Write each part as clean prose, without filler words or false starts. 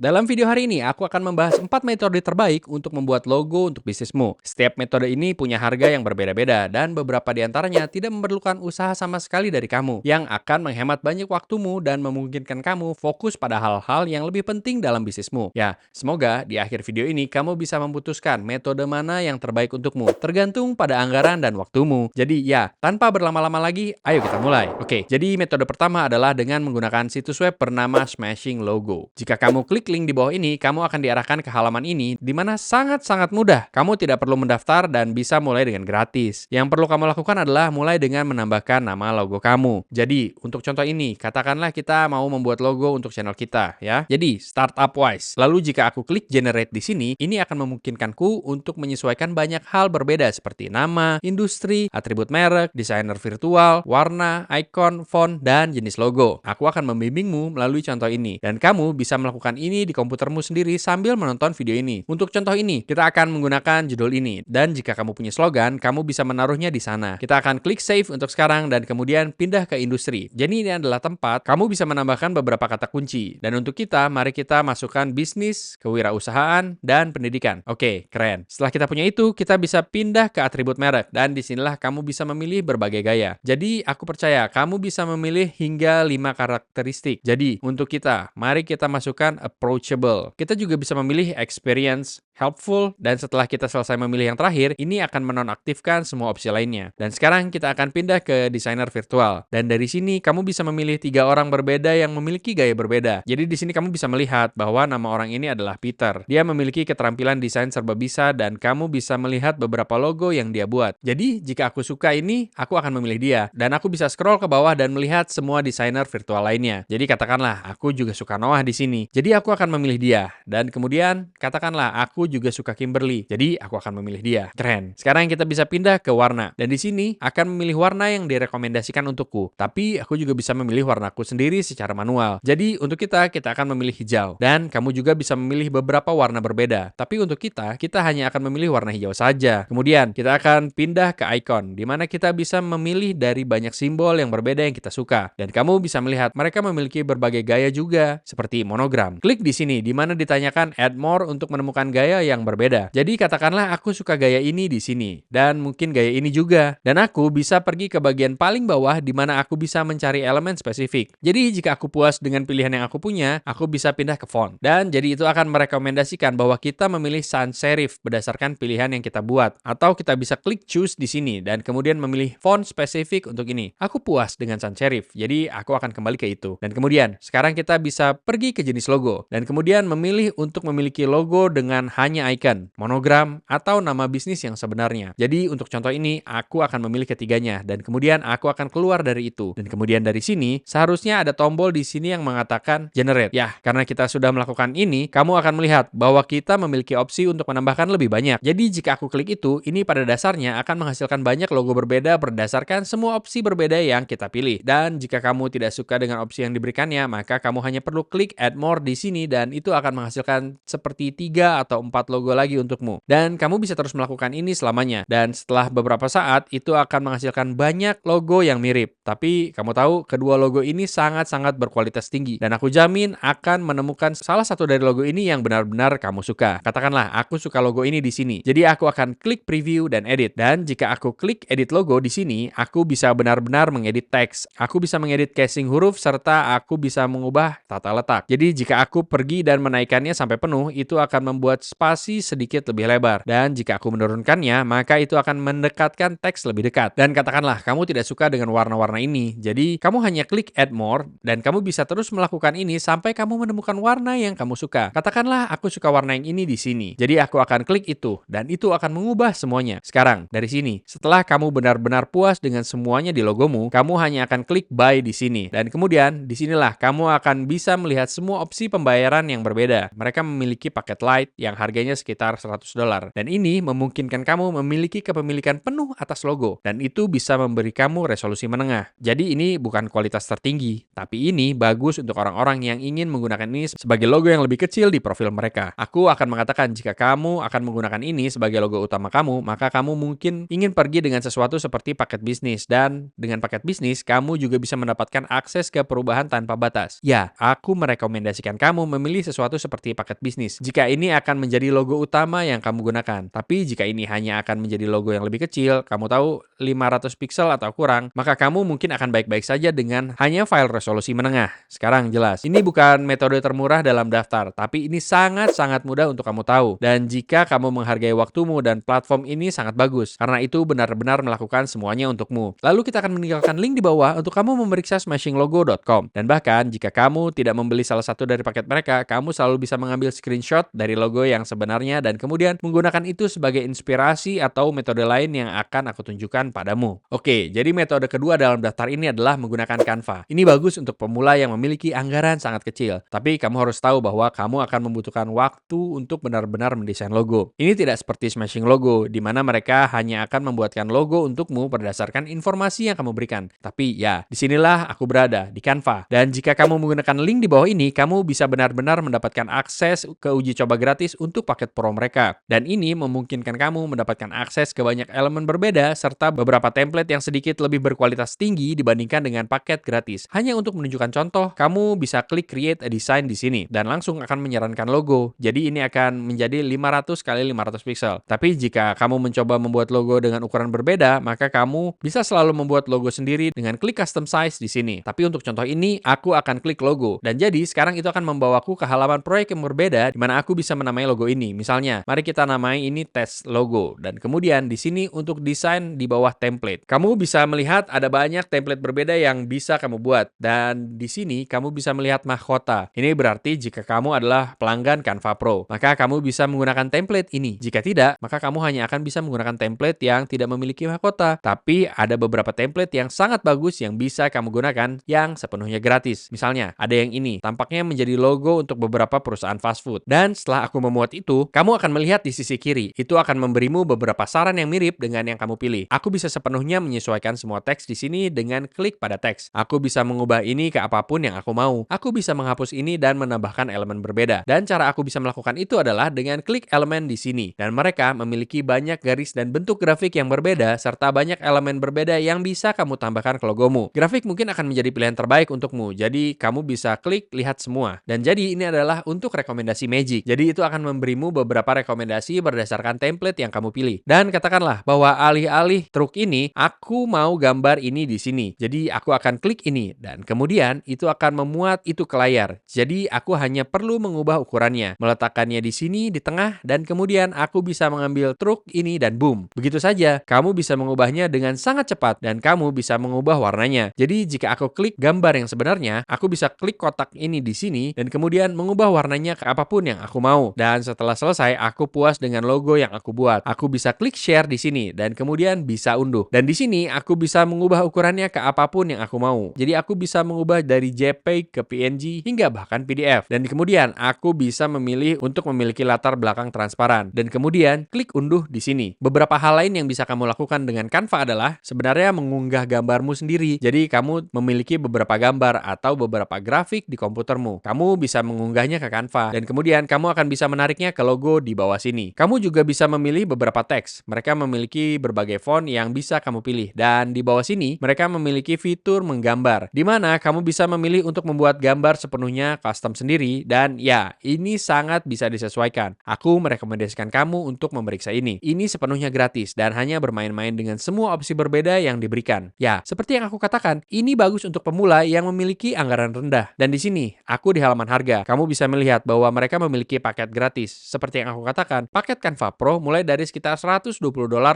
Dalam video hari ini, aku akan membahas 4 metode terbaik untuk membuat logo untuk bisnismu. Setiap metode ini punya harga yang berbeda-beda dan beberapa di antaranya tidak memerlukan usaha sama sekali dari kamu, yang akan menghemat banyak waktumu dan memungkinkan kamu fokus pada hal-hal yang lebih penting dalam bisnismu. Ya, semoga di akhir video ini kamu bisa memutuskan metode mana yang terbaik untukmu, tergantung pada anggaran dan waktumu. Jadi ya, tanpa berlama-lama lagi, ayo kita mulai. Oke, jadi metode pertama adalah dengan menggunakan situs web bernama Smashing Logo. Jika kamu klik link di bawah ini, kamu akan diarahkan ke halaman ini, di mana sangat-sangat mudah. Kamu tidak perlu mendaftar dan bisa mulai dengan gratis. Yang perlu kamu lakukan adalah mulai dengan menambahkan nama logo kamu. Jadi, untuk contoh ini, katakanlah kita mau membuat logo untuk channel kita, ya. Jadi, Startup Wise. Lalu jika aku klik generate di sini, ini akan memungkinkanku untuk menyesuaikan banyak hal berbeda seperti nama, industri, atribut merek, desainer virtual, warna, icon, font, dan jenis logo. Aku akan membimbingmu melalui contoh ini, dan kamu bisa melakukan ini di komputermu sendiri sambil menonton video ini. Untuk contoh ini, kita akan menggunakan judul ini, dan jika kamu punya slogan, kamu bisa menaruhnya di sana. Kita akan klik save untuk sekarang dan kemudian pindah ke industri. Jadi ini adalah tempat kamu bisa menambahkan beberapa kata kunci. Dan untuk kita, mari kita masukkan bisnis, kewirausahaan, dan pendidikan. Oke, keren. Setelah kita punya itu, kita bisa pindah ke atribut merek, dan disinilah kamu bisa memilih berbagai gaya. Jadi aku percaya kamu bisa memilih hingga 5 karakteristik. Jadi untuk kita, mari kita masukkan approachable. Kita juga bisa memilih experience, helpful, dan setelah kita selesai memilih yang terakhir, ini akan menonaktifkan semua opsi lainnya. Dan sekarang kita akan pindah ke desainer virtual. Dan dari sini kamu bisa memilih 3 orang berbeda yang memiliki gaya berbeda. Jadi di sini kamu bisa melihat bahwa nama orang ini adalah Peter. Dia memiliki keterampilan desain serba bisa dan kamu bisa melihat beberapa logo yang dia buat. Jadi jika aku suka ini, aku akan memilih dia. Dan aku bisa scroll ke bawah dan melihat semua desainer virtual lainnya. Jadi katakanlah aku juga suka Noah di sini. Jadi aku akan memilih dia. Dan kemudian katakanlah aku juga suka Kimberly. Jadi aku akan memilih dia. Keren. Sekarang kita bisa pindah ke warna. Dan di sini akan memilih warna yang direkomendasikan untukku. Tapi aku juga bisa memilih warnaku sendiri secara manual. Jadi untuk kita akan memilih hijau. Dan kamu juga bisa memilih beberapa warna berbeda. Tapi untuk kita hanya akan memilih warna hijau saja. Kemudian kita akan pindah ke icon, di mana kita bisa memilih dari banyak simbol yang berbeda yang kita suka. Dan kamu bisa melihat mereka memiliki berbagai gaya juga, seperti monogram. Klik di sini, di mana ditanyakan add more untuk menemukan gaya yang berbeda. Jadi katakanlah aku suka gaya ini di sini, dan mungkin gaya ini juga. Dan aku bisa pergi ke bagian paling bawah, di mana aku bisa mencari elemen spesifik. Jadi jika aku puas dengan pilihan yang aku punya, aku bisa pindah ke font. Dan jadi itu akan merekomendasikan bahwa kita memilih sans serif berdasarkan pilihan yang kita buat. Atau kita bisa klik choose di sini, dan kemudian memilih font spesifik untuk ini. Aku puas dengan sans serif, jadi aku akan kembali ke itu. Dan kemudian, sekarang kita bisa pergi ke jenis logo, dan kemudian memilih untuk memiliki logo dengan hanya icon, monogram, atau nama bisnis yang sebenarnya. Jadi untuk contoh ini, aku akan memilih ketiganya, dan kemudian aku akan keluar dari itu. Dan kemudian dari sini, seharusnya ada tombol di sini yang mengatakan generate. Ya, karena kita sudah melakukan ini, kamu akan melihat bahwa kita memiliki opsi untuk menambahkan lebih banyak. Jadi jika aku klik itu, ini pada dasarnya akan menghasilkan banyak logo berbeda berdasarkan semua opsi berbeda yang kita pilih. Dan jika kamu tidak suka dengan opsi yang diberikannya, maka kamu hanya perlu klik add more di sini dan itu akan menghasilkan seperti 3 atau 4 logo lagi untukmu. Dan kamu bisa terus melakukan ini selamanya. Dan setelah beberapa saat, itu akan menghasilkan banyak logo yang mirip. Tapi kamu tahu, kedua logo ini sangat-sangat berkualitas tinggi. Dan aku jamin akan menemukan salah satu dari logo ini yang benar-benar kamu suka. Katakanlah, aku suka logo ini di sini. Jadi aku akan klik preview dan edit. Dan jika aku klik edit logo di sini, aku bisa benar-benar mengedit teks. Aku bisa mengedit casing huruf serta aku bisa mengubah tata letak. Jadi jika aku pergi dan menaikkannya sampai penuh, itu akan membuat spasi sedikit lebih lebar. Dan jika aku menurunkannya, maka itu akan mendekatkan teks lebih dekat. Dan katakanlah kamu tidak suka dengan warna-warna ini. Jadi kamu hanya klik add more dan kamu bisa terus melakukan ini sampai kamu menemukan warna yang kamu suka. Katakanlah aku suka warna yang ini di sini. Jadi aku akan klik itu dan itu akan mengubah semuanya. Sekarang dari sini, setelah kamu benar-benar puas dengan semuanya di logomu, kamu hanya akan klik buy di sini. Dan kemudian disinilah kamu akan bisa melihat semua opsi pembayaran yang berbeda. Mereka memiliki paket light yang harga harganya sekitar $100. Dan ini memungkinkan kamu memiliki kepemilikan penuh atas logo, dan itu bisa memberi kamu resolusi menengah. Jadi ini bukan kualitas tertinggi, tapi ini bagus untuk orang-orang yang ingin menggunakan ini sebagai logo yang lebih kecil di profil mereka. Aku akan mengatakan jika kamu akan menggunakan ini sebagai logo utama kamu, maka kamu mungkin ingin pergi dengan sesuatu seperti paket bisnis, dan dengan paket bisnis, kamu juga bisa mendapatkan akses ke perubahan tanpa batas. Ya, aku merekomendasikan kamu memilih sesuatu seperti paket bisnis jika ini akan menjadi logo utama yang kamu gunakan. Tapi jika ini hanya akan menjadi logo yang lebih kecil, kamu tahu 500 pixel atau kurang, maka kamu mungkin akan baik-baik saja dengan hanya file resolusi menengah. Sekarang jelas, ini bukan metode termurah dalam daftar, tapi ini sangat-sangat mudah untuk kamu tahu. Dan jika kamu menghargai waktumu, dan platform ini sangat bagus, karena itu benar-benar melakukan semuanya untukmu. Lalu kita akan meninggalkan link di bawah untuk kamu memeriksa smashinglogo.com. Dan bahkan jika kamu tidak membeli salah satu dari paket mereka, kamu selalu bisa mengambil screenshot dari logo yang sebenarnya dan kemudian menggunakan itu sebagai inspirasi atau metode lain yang akan aku tunjukkan padamu. Oke, jadi metode kedua dalam daftar ini adalah menggunakan Canva. Ini bagus untuk pemula yang memiliki anggaran sangat kecil, tapi kamu harus tahu bahwa kamu akan membutuhkan waktu untuk benar-benar mendesain logo. Ini tidak seperti Smashing Logo, di mana mereka hanya akan membuatkan logo untukmu berdasarkan informasi yang kamu berikan. Tapi ya, disinilah aku berada, di Canva. Dan jika kamu menggunakan link di bawah ini, kamu bisa benar-benar mendapatkan akses ke uji coba gratis untuk paket pro mereka. Dan ini memungkinkan kamu mendapatkan akses ke banyak elemen berbeda serta beberapa template yang sedikit lebih berkualitas tinggi dibandingkan dengan paket gratis. Hanya untuk menunjukkan contoh, kamu bisa klik create a design di sini dan langsung akan menyarankan logo. Jadi ini akan menjadi 500 kali 500 pixel. Tapi jika kamu mencoba membuat logo dengan ukuran berbeda, maka kamu bisa selalu membuat logo sendiri dengan klik custom size di sini. Tapi untuk contoh ini, aku akan klik logo. Dan jadi sekarang itu akan membawaku ke halaman proyek yang berbeda di mana aku bisa menamai logo ini. Misalnya, mari kita namai ini test logo. Dan kemudian di sini untuk desain di bawah template. Kamu bisa melihat ada banyak template berbeda yang bisa kamu buat. Dan di sini kamu bisa melihat mahkota. Ini berarti jika kamu adalah pelanggan Canva Pro, maka kamu bisa menggunakan template ini. Jika tidak, maka kamu hanya akan bisa menggunakan template yang tidak memiliki mahkota. Tapi ada beberapa template yang sangat bagus yang bisa kamu gunakan yang sepenuhnya gratis. Misalnya, ada yang ini, tampaknya menjadi logo untuk beberapa perusahaan fast food. Dan setelah aku memuat itu, kamu akan melihat di sisi kiri. Itu akan memberimu beberapa saran yang mirip dengan yang kamu pilih. Aku bisa sepenuhnya menyesuaikan semua teks di sini dengan klik pada teks. Aku bisa mengubah ini ke apapun yang aku mau. Aku bisa menghapus ini dan menambahkan elemen berbeda. Dan cara aku bisa melakukan itu adalah dengan klik elemen di sini. Dan mereka memiliki banyak garis dan bentuk grafik yang berbeda serta banyak elemen berbeda yang bisa kamu tambahkan ke logomu. Grafik mungkin akan menjadi pilihan terbaik untukmu. Jadi kamu bisa klik lihat semua. Dan jadi ini adalah untuk rekomendasi Magic. Jadi itu akan memberimu beberapa rekomendasi berdasarkan template yang kamu pilih. Dan katakanlah bahwa alih-alih truk ini, aku mau gambar ini di sini. Jadi aku akan klik ini dan kemudian itu akan memuat itu ke layar. Jadi aku hanya perlu mengubah ukurannya, meletakkannya di sini di tengah, dan kemudian aku bisa mengambil truk ini dan boom. Begitu saja, kamu bisa mengubahnya dengan sangat cepat dan kamu bisa mengubah warnanya. Jadi jika aku klik gambar yang sebenarnya, aku bisa klik kotak ini di sini dan kemudian mengubah warnanya ke apapun yang aku mau. Dan setelah selesai, aku puas dengan logo yang aku buat. Aku bisa klik share di sini dan kemudian bisa unduh. Dan di sini aku bisa mengubah ukurannya ke apapun yang aku mau. Jadi aku bisa mengubah dari JPEG ke PNG hingga bahkan PDF. Dan kemudian aku bisa memilih untuk memiliki latar belakang transparan. Dan kemudian klik unduh di sini. Beberapa hal lain yang bisa kamu lakukan dengan Canva adalah sebenarnya mengunggah gambarmu sendiri. Jadi kamu memiliki beberapa gambar atau beberapa grafik di komputermu. Kamu bisa mengunggahnya ke Canva dan kemudian kamu akan bisa menariknya ke logo di bawah sini. Kamu juga bisa memilih beberapa teks. Mereka memiliki berbagai font yang bisa kamu pilih. Dan di bawah sini mereka memiliki fitur menggambar di mana kamu bisa memilih untuk membuat gambar sepenuhnya custom sendiri dan ya, ini sangat bisa disesuaikan. Aku merekomendasikan kamu untuk memeriksa ini. Ini sepenuhnya gratis dan hanya bermain-main dengan semua opsi berbeda yang diberikan. Ya, seperti yang aku katakan, ini bagus untuk pemula yang memiliki anggaran rendah. Dan di sini, aku di halaman harga. Kamu bisa melihat bahwa mereka memiliki paket gratis. Seperti yang aku katakan, paket Canva Pro mulai dari sekitar $120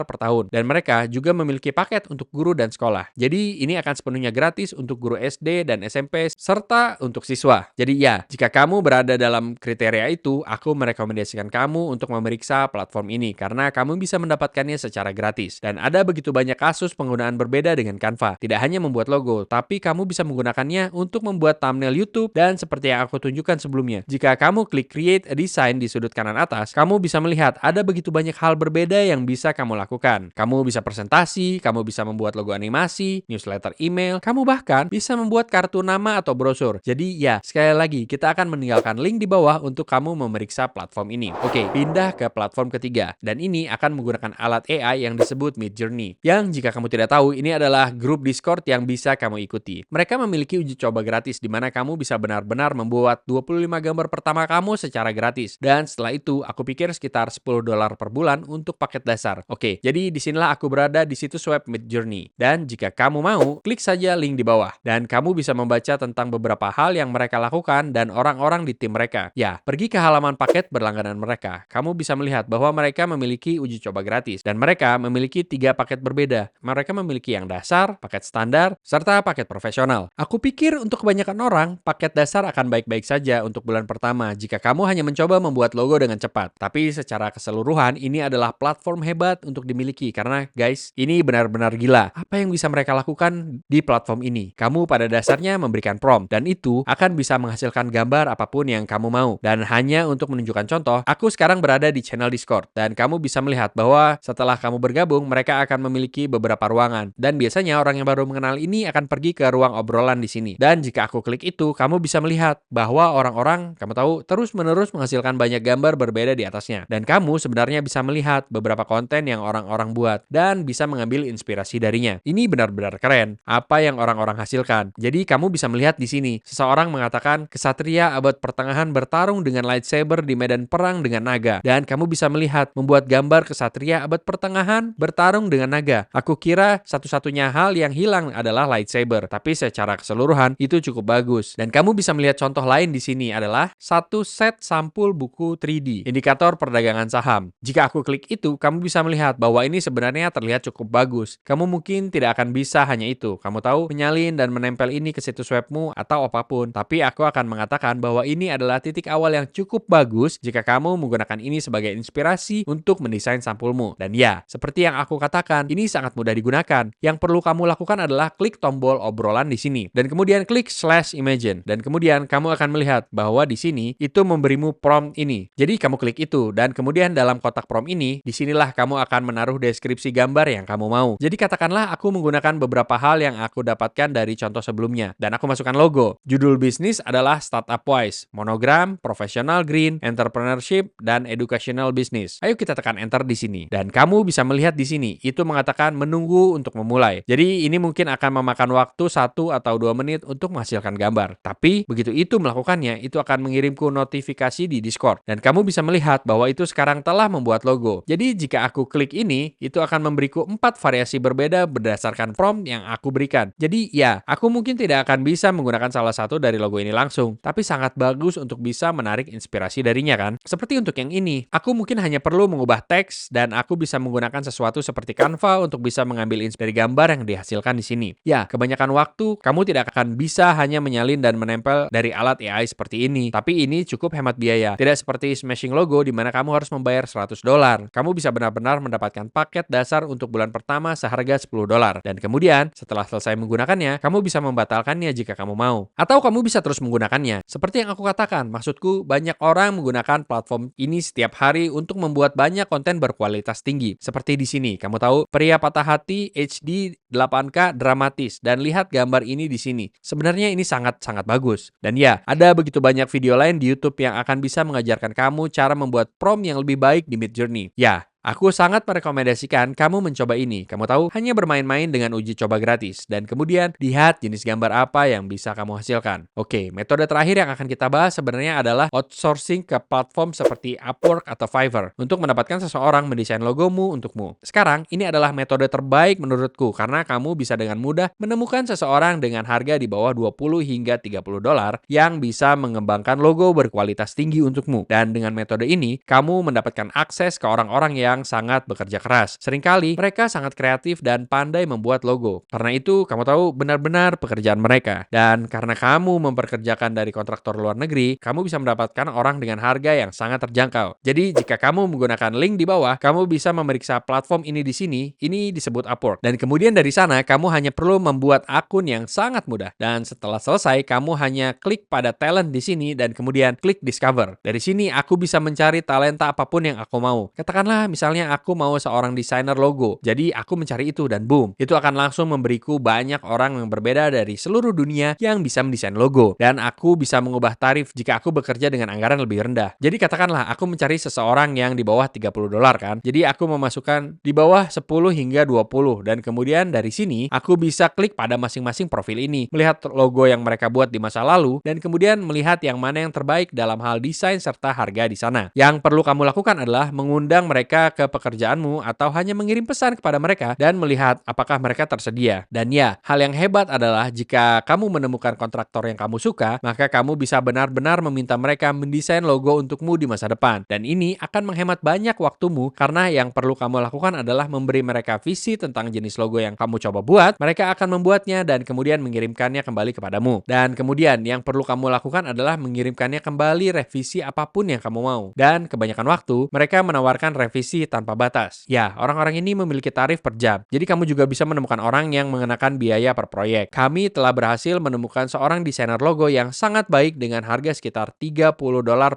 per tahun. Dan mereka juga memiliki paket untuk guru dan sekolah. Jadi, ini akan sepenuhnya gratis untuk guru SD dan SMP serta untuk siswa. Jadi ya, jika kamu berada dalam kriteria itu, aku merekomendasikan kamu untuk memeriksa platform ini karena kamu bisa mendapatkannya secara gratis. Dan ada begitu banyak kasus penggunaan berbeda dengan Canva. Tidak hanya membuat logo, tapi kamu bisa menggunakannya untuk membuat thumbnail YouTube dan seperti yang aku tunjukkan sebelumnya. Jika kamu klik create a design di sudut sudut kanan atas, kamu bisa melihat ada begitu banyak hal berbeda yang bisa kamu lakukan. Kamu bisa presentasi, kamu bisa membuat logo animasi, newsletter email, kamu bahkan bisa membuat kartu nama atau brosur. Jadi ya, sekali lagi kita akan meninggalkan link di bawah untuk kamu memeriksa platform ini. Oke, pindah ke platform ketiga. Dan ini akan menggunakan alat AI yang disebut Midjourney. Yang jika kamu tidak tahu, ini adalah grup Discord yang bisa kamu ikuti. Mereka memiliki uji coba gratis di mana kamu bisa benar-benar membuat 25 gambar pertama kamu secara gratis. Dan setelah itu, aku pikir sekitar $10 per bulan untuk paket dasar. Oke, jadi disinilah aku berada di situs web Midjourney. Dan jika kamu mau, klik saja link di bawah. Dan kamu bisa membaca tentang beberapa hal yang mereka lakukan dan orang-orang di tim mereka. Ya, pergi ke halaman paket berlangganan mereka. Kamu bisa melihat bahwa mereka memiliki uji coba gratis. Dan mereka memiliki 3 paket berbeda. Mereka memiliki yang dasar, paket standar, serta paket profesional. Aku pikir untuk kebanyakan orang, paket dasar akan baik-baik saja untuk bulan pertama jika kamu hanya mencoba membuat logo dengan cepat. Tapi secara keseluruhan, ini adalah platform hebat untuk dimiliki karena guys, ini benar-benar gila. Apa yang bisa mereka lakukan di platform ini? Kamu pada dasarnya memberikan prompt dan itu akan bisa menghasilkan gambar apapun yang kamu mau. Dan hanya untuk menunjukkan contoh, aku sekarang berada di channel Discord dan kamu bisa melihat bahwa setelah kamu bergabung, mereka akan memiliki beberapa ruangan dan biasanya orang yang baru mengenal ini akan pergi ke ruang obrolan di sini. Dan jika aku klik itu, kamu bisa melihat bahwa orang-orang, kamu tahu, terus-menerus menghasilkan banyak gambar berbeda di atasnya. Dan kamu sebenarnya bisa melihat beberapa konten yang orang-orang buat dan bisa mengambil inspirasi darinya. Ini benar-benar keren apa yang orang-orang hasilkan. Jadi kamu bisa melihat di sini, seseorang mengatakan kesatria abad pertengahan bertarung dengan lightsaber di medan perang dengan naga. Dan kamu bisa melihat membuat gambar kesatria abad pertengahan bertarung dengan naga. Aku kira satu-satunya hal yang hilang adalah lightsaber, tapi secara keseluruhan itu cukup bagus. Dan kamu bisa melihat contoh lain di sini adalah satu set sampul buku 3D, indikator perdagangan saham. Jika aku klik itu, kamu bisa melihat bahwa ini sebenarnya terlihat cukup bagus. Kamu mungkin tidak akan bisa hanya itu. Kamu tahu, menyalin dan menempel ini ke situs webmu atau apapun. Tapi aku akan mengatakan bahwa ini adalah titik awal yang cukup bagus jika kamu menggunakan ini sebagai inspirasi untuk mendesain sampulmu. Dan ya, seperti yang aku katakan, ini sangat mudah digunakan. Yang perlu kamu lakukan adalah klik tombol obrolan di sini dan kemudian klik /imagine dan kemudian kamu akan melihat bahwa di sini itu memberimu prompt ini. Jadi kamu klik itu dan kemudian dalam kotak prompt ini disinilah kamu akan menaruh deskripsi gambar yang kamu mau. Jadi katakanlah aku menggunakan beberapa hal yang aku dapatkan dari contoh sebelumnya dan aku masukkan logo. Judul bisnis adalah Startup Wise, monogram, professional green, entrepreneurship, dan educational business. Ayo kita tekan enter di sini dan kamu bisa melihat di sini itu mengatakan menunggu untuk memulai. Jadi ini mungkin akan memakan waktu 1 atau 2 menit untuk menghasilkan gambar. Tapi begitu itu melakukannya, itu akan mengirimku notifikasi di Discord. Dan kamu bisa melihat bahwa itu sekarang telah membuat logo. Jadi jika aku klik ini, itu akan memberiku 4 variasi berbeda berdasarkan prompt yang aku berikan. Jadi ya, aku mungkin tidak akan bisa menggunakan salah satu dari logo ini langsung. Tapi sangat bagus untuk bisa menarik inspirasi darinya kan. Seperti untuk yang ini, aku mungkin hanya perlu mengubah teks dan aku bisa menggunakan sesuatu seperti Canva untuk bisa mengambil inspirasi dari gambar yang dihasilkan di sini. Ya, kebanyakan waktu kamu tidak akan bisa hanya menyalin dan menempel dari alat AI seperti ini. Tapi ini cukup hemat biaya. Tidak seperti smashing logo di mana kamu harus membayar $100. Kamu bisa benar-benar mendapatkan paket dasar untuk bulan pertama seharga $10. Dan kemudian, setelah selesai menggunakannya, kamu bisa membatalkannya jika kamu mau. Atau kamu bisa terus menggunakannya. Seperti yang aku katakan, maksudku banyak orang menggunakan platform ini setiap hari untuk membuat banyak konten berkualitas tinggi. Seperti di sini, kamu tahu, pria patah hati HD 8K dramatis dan lihat gambar ini di sini. Sebenarnya ini sangat-sangat bagus. Dan ya, ada begitu banyak video lain di YouTube yang akan bisa mengajarkan kamu cara membuat prompt yang lebih baik di Midjourney. Ya, aku sangat merekomendasikan kamu mencoba ini. Kamu tahu, hanya bermain-main dengan uji coba gratis. Dan kemudian, lihat jenis gambar apa yang bisa kamu hasilkan. Oke, metode terakhir yang akan kita bahas sebenarnya adalah outsourcing ke platform seperti Upwork atau Fiverr untuk mendapatkan seseorang mendesain logomu untukmu. Sekarang, ini adalah metode terbaik menurutku karena kamu bisa dengan mudah menemukan seseorang dengan harga di bawah $20 hingga $30 yang bisa mengembangkan logo berkualitas tinggi untukmu. Dan dengan metode ini, kamu mendapatkan akses ke orang-orang yang yang sangat bekerja keras. Seringkali mereka sangat kreatif dan pandai membuat logo. Karena itu, kamu tahu benar-benar pekerjaan mereka. Dan karena kamu memperkerjakan dari kontraktor luar negeri, kamu bisa mendapatkan orang dengan harga yang sangat terjangkau. Jadi, jika kamu menggunakan link di bawah, kamu bisa memeriksa platform ini di sini. Ini disebut Upwork. Dan kemudian dari sana, kamu hanya perlu membuat akun yang sangat mudah. Dan setelah selesai, kamu hanya klik pada talent di sini dan kemudian klik discover. Dari sini, aku bisa mencari talenta apapun yang aku mau. Katakanlah misalnya aku mau seorang desainer logo. Jadi aku mencari itu dan boom, itu akan langsung memberiku banyak orang yang berbeda dari seluruh dunia yang bisa mendesain logo. Dan aku bisa mengubah tarif jika aku bekerja dengan anggaran lebih rendah. Jadi katakanlah aku mencari seseorang yang di bawah $30 kan. Jadi aku memasukkan di bawah 10 hingga 20 dan kemudian dari sini aku bisa klik pada masing-masing profil ini, melihat logo yang mereka buat di masa lalu dan kemudian melihat yang mana yang terbaik dalam hal desain serta harga di sana. Yang perlu kamu lakukan adalah mengundang mereka ke pekerjaanmu atau hanya mengirim pesan kepada mereka dan melihat apakah mereka tersedia. Dan ya, hal yang hebat adalah jika kamu menemukan kontraktor yang kamu suka, maka kamu bisa benar-benar meminta mereka mendesain logo untukmu di masa depan. Dan ini akan menghemat banyak waktumu karena yang perlu kamu lakukan adalah memberi mereka visi tentang jenis logo yang kamu coba buat, mereka akan membuatnya dan kemudian mengirimkannya kembali kepadamu. Dan kemudian yang perlu kamu lakukan adalah mengirimkannya kembali revisi apapun yang kamu mau. Dan kebanyakan waktu, mereka menawarkan revisi tanpa batas. Ya, orang-orang ini memiliki tarif per jam. Jadi kamu juga bisa menemukan orang yang mengenakan biaya per proyek. Kami telah berhasil menemukan seorang desainer logo yang sangat baik dengan harga sekitar $30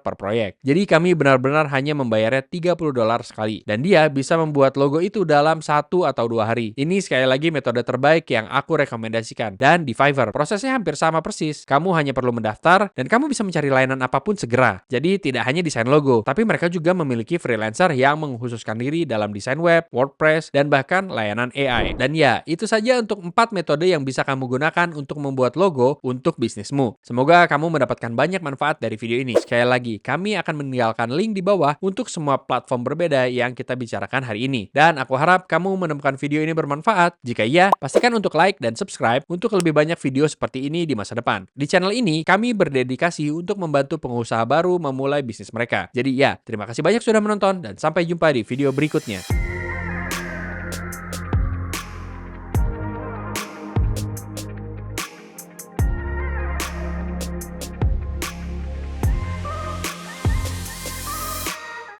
per proyek. Jadi kami benar-benar hanya membayarnya $30 sekali. Dan dia bisa membuat logo itu dalam 1 atau 2 hari. Ini sekali lagi metode terbaik yang aku rekomendasikan. Dan di Fiverr, prosesnya hampir sama persis. Kamu hanya perlu mendaftar dan kamu bisa mencari layanan apapun segera. Jadi tidak hanya desain logo, tapi mereka juga memiliki freelancer yang mengkhususkan diri dalam desain web, WordPress, dan bahkan layanan AI. Dan ya, itu saja untuk 4 metode yang bisa kamu gunakan untuk membuat logo untuk bisnismu. Semoga kamu mendapatkan banyak manfaat dari video ini. Sekali lagi, kami akan meninggalkan link di bawah untuk semua platform berbeda yang kita bicarakan hari ini. Dan aku harap kamu menemukan video ini bermanfaat. Jika iya, pastikan untuk like dan subscribe untuk lebih banyak video seperti ini di masa depan. Di channel ini, kami berdedikasi untuk membantu pengusaha baru memulai bisnis mereka. Jadi ya, terima kasih banyak sudah menonton dan sampai jumpa di video berikutnya.